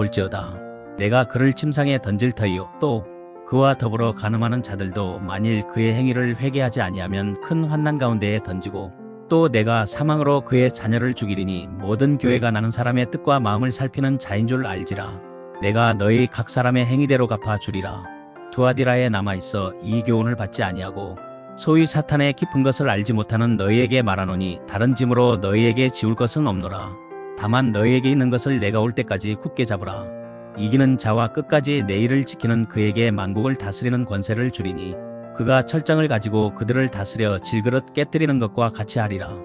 볼지어다. 내가 그를 침상에 던질 터이요 또 그와 더불어 간음하는 자들도 만일 그의 행위를 회개하지 아니하면 큰 환난 가운데에 던지고 또 내가 사망으로 그의 자녀를 죽이리니 모든 교회가 나는 사람의 뜻과 마음을 살피는 자인 줄 알지라. 내가 너희 각 사람의 행위대로 갚아 주리라. 두아디라에 남아있어 이 교훈을 받지 아니하고 소위 사탄의 깊은 것을 알지 못하는 너희에게 말하노니 다른 짐으로 너희에게 지울 것은 없노라. 다만 너희에게 있는 것을 내가 올 때까지 굳게 잡으라. 이기는 자와 끝까지 내 일을 지키는 그에게 만국을 다스리는 권세를 주리니 그가 철장을 가지고 그들을 다스려 질그릇 깨뜨리는 것과 같이 하리라.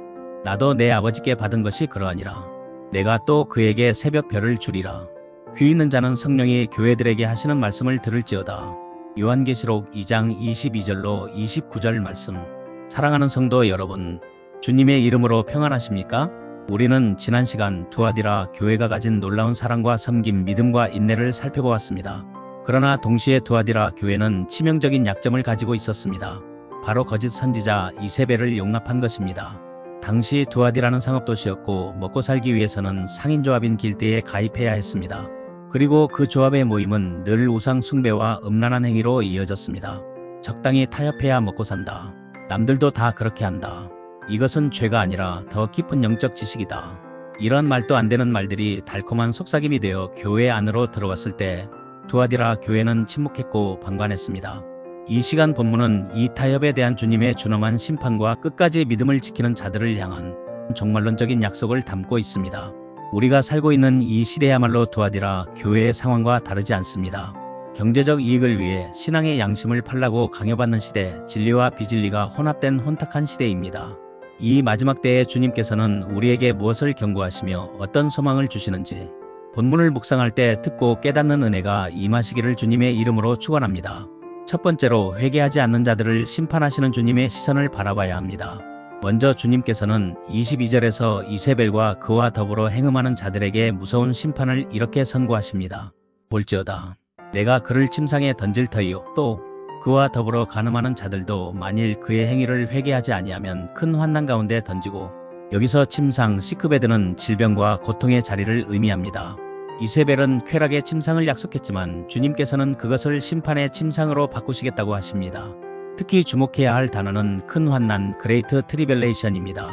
나도 내 아버지께 받은 것이 그러하니라. 내가 또 그에게 새벽 별을 주리라. 귀 있는 자는 성령이 교회들에게 하시는 말씀을 들을지어다. 요한계시록 2장 22절로 29절 말씀. 사랑하는 성도 여러분, 주님의 이름으로 평안하십니까? 우리는 지난 시간 두아디라 교회가 가진 놀라운 사랑과 섬김, 믿음과 인내를 살펴보았습니다. 그러나 동시에 두아디라 교회는 치명적인 약점을 가지고 있었습니다. 바로 거짓 선지자 이세벨을 용납한 것입니다. 당시 두아디라는 상업도시였고 먹고 살기 위해서는 상인조합인 길드에 가입해야 했습니다. 그리고 그 조합의 모임은 늘 우상 숭배와 음란한 행위로 이어졌습니다. 적당히 타협해야 먹고 산다. 남들도 다 그렇게 한다. 이것은 죄가 아니라 더 깊은 영적 지식이다. 이런 말도 안 되는 말들이 달콤한 속삭임이 되어 교회 안으로 들어왔을 때 두아디라 교회는 침묵했고 방관했습니다. 이 시간 본문은 이 타협에 대한 주님의 준엄한 심판과 끝까지 믿음을 지키는 자들을 향한 종말론적인 약속을 담고 있습니다. 우리가 살고 있는 이 시대야말로 두아디라 교회의 상황과 다르지 않습니다. 경제적 이익을 위해 신앙의 양심을 팔라고 강요받는 시대, 진리와 비진리가 혼합된 혼탁한 시대입니다. 이 마지막 때에 주님께서는 우리에게 무엇을 경고하시며 어떤 소망을 주시는지 본문을 묵상할 때 듣고 깨닫는 은혜가 임하시기를 주님의 이름으로 축원합니다. 첫 번째로 회개하지 않는 자들을 심판하시는 주님의 시선을 바라봐야 합니다. 먼저 주님께서는 22절에서 이세벨과 그와 더불어 행음하는 자들에게 무서운 심판을 이렇게 선고하십니다. 볼지어다. 내가 그를 침상에 던질 터이요 또 그와 더불어 간음하는 자들도 만일 그의 행위를 회개하지 아니하면 큰 환난 가운데 던지고, 여기서 침상, 시크베드는 질병과 고통의 자리를 의미합니다. 이세벨은 쾌락의 침상을 약속했지만 주님께서는 그것을 심판의 침상으로 바꾸시겠다고 하십니다. 특히 주목해야 할 단어는 큰 환난, 그레이트 트리벨레이션입니다.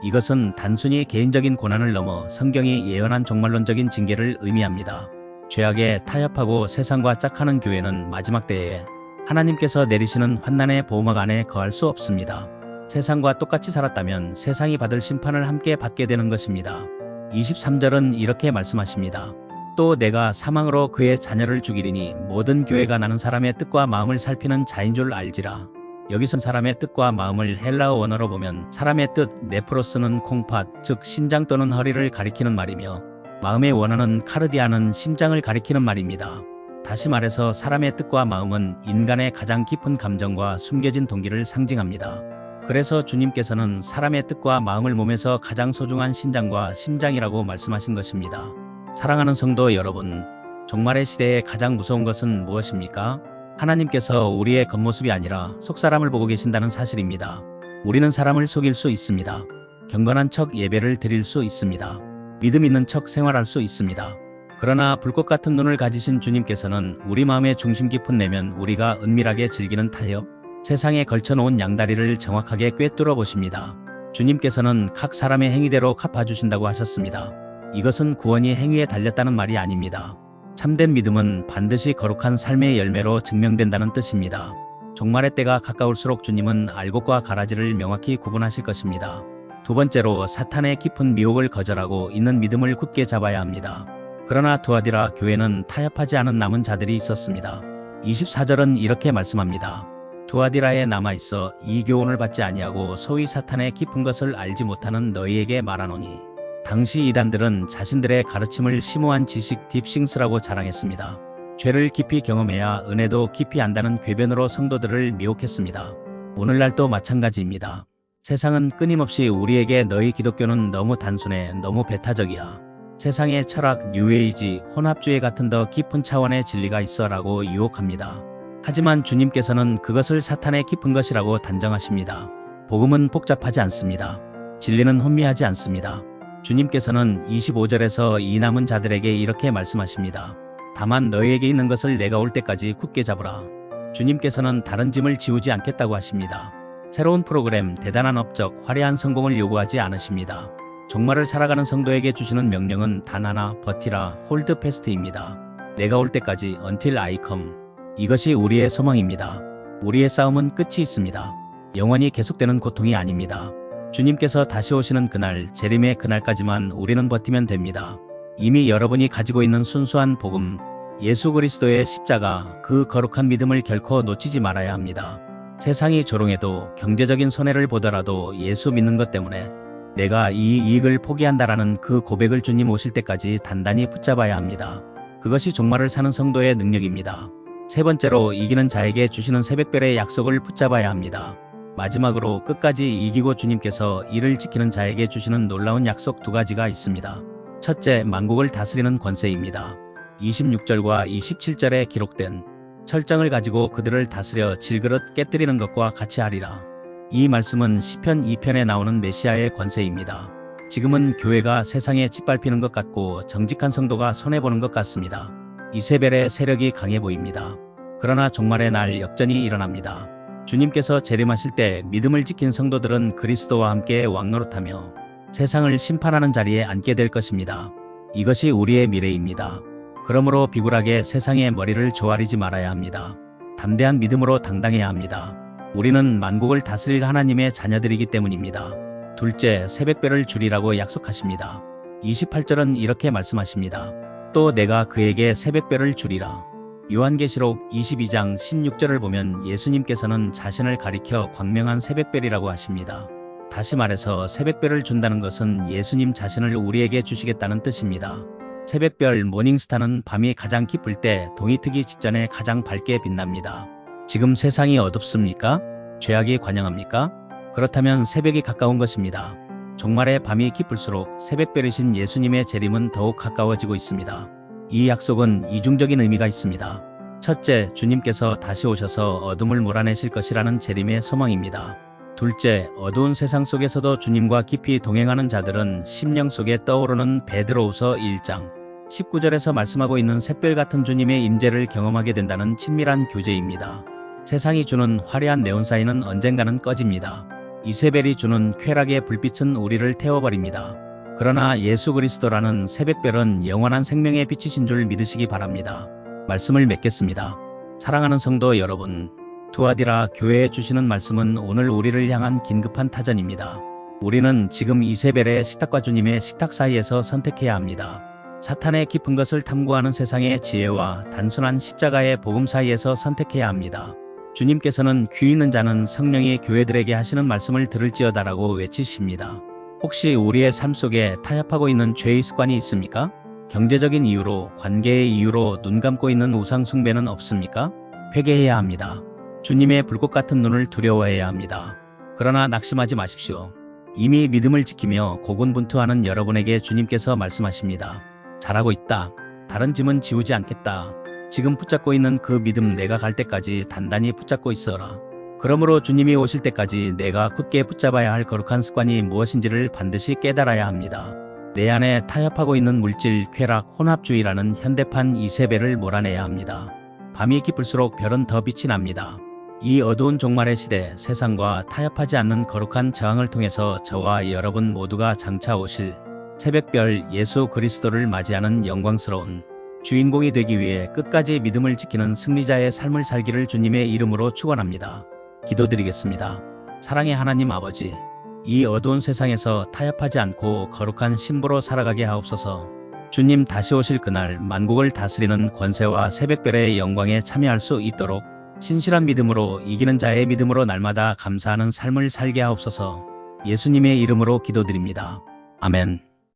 이것은 단순히 개인적인 고난을 넘어 성경이 예언한 종말론적인 징계를 의미합니다. 죄악에 타협하고 세상과 짝하는 교회는 마지막 때에 하나님께서 내리시는 환난의 보호막 안에 거할 수 없습니다. 세상과 똑같이 살았다면 세상이 받을 심판을 함께 받게 되는 것입니다. 23절은 이렇게 말씀하십니다. 또 내가 사망으로 그의 자녀를 죽이리니 모든 교회가 나는 사람의 뜻과 마음을 살피는 자인 줄 알지라. 여기선 사람의 뜻과 마음을 헬라어 원어로 보면 사람의 뜻, 네프로스는 콩팥, 즉 신장 또는 허리를 가리키는 말이며 마음의 원어는 카르디아는 심장을 가리키는 말입니다. 다시 말해서 사람의 뜻과 마음은 인간의 가장 깊은 감정과 숨겨진 동기를 상징합니다. 그래서 주님께서는 사람의 뜻과 마음을 몸에서 가장 소중한 신장과 심장이라고 말씀하신 것입니다. 사랑하는 성도 여러분, 종말의 시대에 가장 무서운 것은 무엇입니까? 하나님께서 우리의 겉모습이 아니라 속사람을 보고 계신다는 사실입니다. 우리는 사람을 속일 수 있습니다. 경건한 척 예배를 드릴 수 있습니다. 믿음 있는 척 생활할 수 있습니다. 그러나 불꽃 같은 눈을 가지신 주님께서는 우리 마음의 중심 깊은 내면 우리가 은밀하게 즐기는 타협, 세상에 걸쳐놓은 양다리를 정확하게 꿰뚫어 보십니다. 주님께서는 각 사람의 행위대로 갚아주신다고 하셨습니다. 이것은 구원이 행위에 달렸다는 말이 아닙니다. 참된 믿음은 반드시 거룩한 삶의 열매로 증명된다는 뜻입니다. 종말의 때가 가까울수록 주님은 알곡과 가라지를 명확히 구분하실 것입니다. 두 번째로 사탄의 깊은 미혹을 거절하고 있는 믿음을 굳게 잡아야 합니다. 그러나 두아디라 교회는 타협하지 않은 남은 자들이 있었습니다. 24절은 이렇게 말씀합니다. 두아디라에 남아있어 이 교훈을 받지 아니하고 소위 사탄의 깊은 것을 알지 못하는 너희에게 말하노니. 당시 이단들은 자신들의 가르침을 심오한 지식 딥싱스라고 자랑했습니다. 죄를 깊이 경험해야 은혜도 깊이 안다는 궤변으로 성도들을 미혹했습니다. 오늘날도 마찬가지입니다. 세상은 끊임없이 우리에게 너희 기독교는 너무 단순해, 너무 배타적이야. 세상의 철학, 뉴에이지, 혼합주의 같은 더 깊은 차원의 진리가 있어 라고 유혹합니다. 하지만 주님께서는 그것을 사탄의 깊은 것이라고 단정하십니다. 복음은 복잡하지 않습니다. 진리는 혼미하지 않습니다. 주님께서는 25절에서 이 남은 자들에게 이렇게 말씀하십니다. 다만 너희에게 있는 것을 내가 올 때까지 굳게 잡으라. 주님께서는 다른 짐을 지우지 않겠다고 하십니다. 새로운 프로그램, 대단한 업적, 화려한 성공을 요구하지 않으십니다. 종말을 살아가는 성도에게 주시는 명령은 단 하나, 버티라, 홀드 패스트입니다. 내가 올 때까지 until I come. 이것이 우리의 소망입니다. 우리의 싸움은 끝이 있습니다. 영원히 계속되는 고통이 아닙니다. 주님께서 다시 오시는 그날, 재림의 그날까지만 우리는 버티면 됩니다. 이미 여러분이 가지고 있는 순수한 복음, 예수 그리스도의 십자가, 그 거룩한 믿음을 결코 놓치지 말아야 합니다. 세상이 조롱해도 경제적인 손해를 보더라도 예수 믿는 것 때문에 내가 이 이익을 포기한다라는 그 고백을 주님 오실 때까지 단단히 붙잡아야 합니다. 그것이 종말을 사는 성도의 능력입니다. 세 번째로 이기는 자에게 주시는 새벽별의 약속을 붙잡아야 합니다. 마지막으로 끝까지 이기고 주님께서 이를 지키는 자에게 주시는 놀라운 약속 두 가지가 있습니다. 첫째, 만국을 다스리는 권세입니다. 26절과 27절에 기록된 철정을 가지고 그들을 다스려 질그릇 깨뜨리는 것과 같이 하리라. 이 말씀은 시편 2편에 나오는 메시아의 권세입니다. 지금은 교회가 세상에 짓밟히는 것 같고 정직한 성도가 손해보는 것 같습니다. 이세벨의 세력이 강해 보입니다. 그러나 종말의 날 역전이 일어납니다. 주님께서 재림하실 때 믿음을 지킨 성도들은 그리스도와 함께 왕노릇하며 세상을 심판하는 자리에 앉게 될 것입니다. 이것이 우리의 미래입니다. 그러므로 비굴하게 세상의 머리를 조아리지 말아야 합니다. 담대한 믿음으로 당당해야 합니다. 우리는 만국을 다스릴 하나님의 자녀들이기 때문입니다. 둘째, 새벽별을 주리라고 약속하십니다. 28절은 이렇게 말씀하십니다. 또 내가 그에게 새벽별을 주리라. 요한계시록 22장 16절을 보면 예수님께서는 자신을 가리켜 광명한 새벽별이라고 하십니다. 다시 말해서 새벽별을 준다는 것은 예수님 자신을 우리에게 주시겠다는 뜻입니다. 새벽별 모닝스타는 밤이 가장 깊을 때 동이 트기 직전에 가장 밝게 빛납니다. 지금 세상이 어둡습니까? 죄악이 관영합니까? 그렇다면 새벽이 가까운 것입니다. 종말의 밤이 깊을수록 새벽별이신 예수님의 재림은 더욱 가까워지고 있습니다. 이 약속은 이중적인 의미가 있습니다. 첫째, 주님께서 다시 오셔서 어둠을 몰아내실 것이라는 재림의 소망입니다. 둘째, 어두운 세상 속에서도 주님과 깊이 동행하는 자들은 심령 속에 떠오르는 베드로후서 1장 19절에서 말씀하고 있는 샛별 같은 주님의 임재를 경험하게 된다는 친밀한 교제입니다. 세상이 주는 화려한 네온사인은 언젠가는 꺼집니다. 이세벨이 주는 쾌락의 불빛은 우리를 태워버립니다. 그러나 예수 그리스도라는 새벽별은 영원한 생명의 빛이신 줄 믿으시기 바랍니다. 말씀을 맺겠습니다. 사랑하는 성도 여러분, 두아디라 교회에 주시는 말씀은 오늘 우리를 향한 긴급한 타전입니다. 우리는 지금 이세벨의 식탁과 주님의 식탁 사이에서 선택해야 합니다. 사탄의 깊은 것을 탐구하는 세상의 지혜와 단순한 십자가의 복음 사이에서 선택해야 합니다. 주님께서는 귀 있는 자는 성령이 교회들에게 하시는 말씀을 들을지어다라고 외치십니다. 혹시 우리의 삶 속에 타협하고 있는 죄의 습관이 있습니까? 경제적인 이유로, 관계의 이유로 눈 감고 있는 우상 숭배는 없습니까? 회개해야 합니다. 주님의 불꽃 같은 눈을 두려워해야 합니다. 그러나 낙심하지 마십시오. 이미 믿음을 지키며 고군분투하는 여러분에게 주님께서 말씀하십니다. 잘하고 있다. 다른 짐은 지우지 않겠다. 지금 붙잡고 있는 그 믿음 내가 갈 때까지 단단히 붙잡고 있어라. 그러므로 주님이 오실 때까지 내가 굳게 붙잡아야 할 거룩한 습관이 무엇인지를 반드시 깨달아야 합니다. 내 안에 타협하고 있는 물질, 쾌락, 혼합주의라는 현대판 이세벨을 몰아내야 합니다. 밤이 깊을수록 별은 더 빛이 납니다. 이 어두운 종말의 시대, 세상과 타협하지 않는 거룩한 저항을 통해서 저와 여러분 모두가 장차 오실 새벽별 예수 그리스도를 맞이하는 영광스러운 주인공이 되기 위해 끝까지 믿음을 지키는 승리자의 삶을 살기를 주님의 이름으로 축원합니다. 기도드리겠습니다. 사랑의 하나님 아버지, 이 어두운 세상에서 타협하지 않고 거룩한 신부로 살아가게 하옵소서. 주님 다시 오실 그날 만국을 다스리는 권세와 새벽별의 영광에 참여할 수 있도록 신실한 믿음으로 이기는 자의 믿음으로 날마다 감사하는 삶을 살게 하옵소서. 예수님의 이름으로 기도드립니다. 아멘.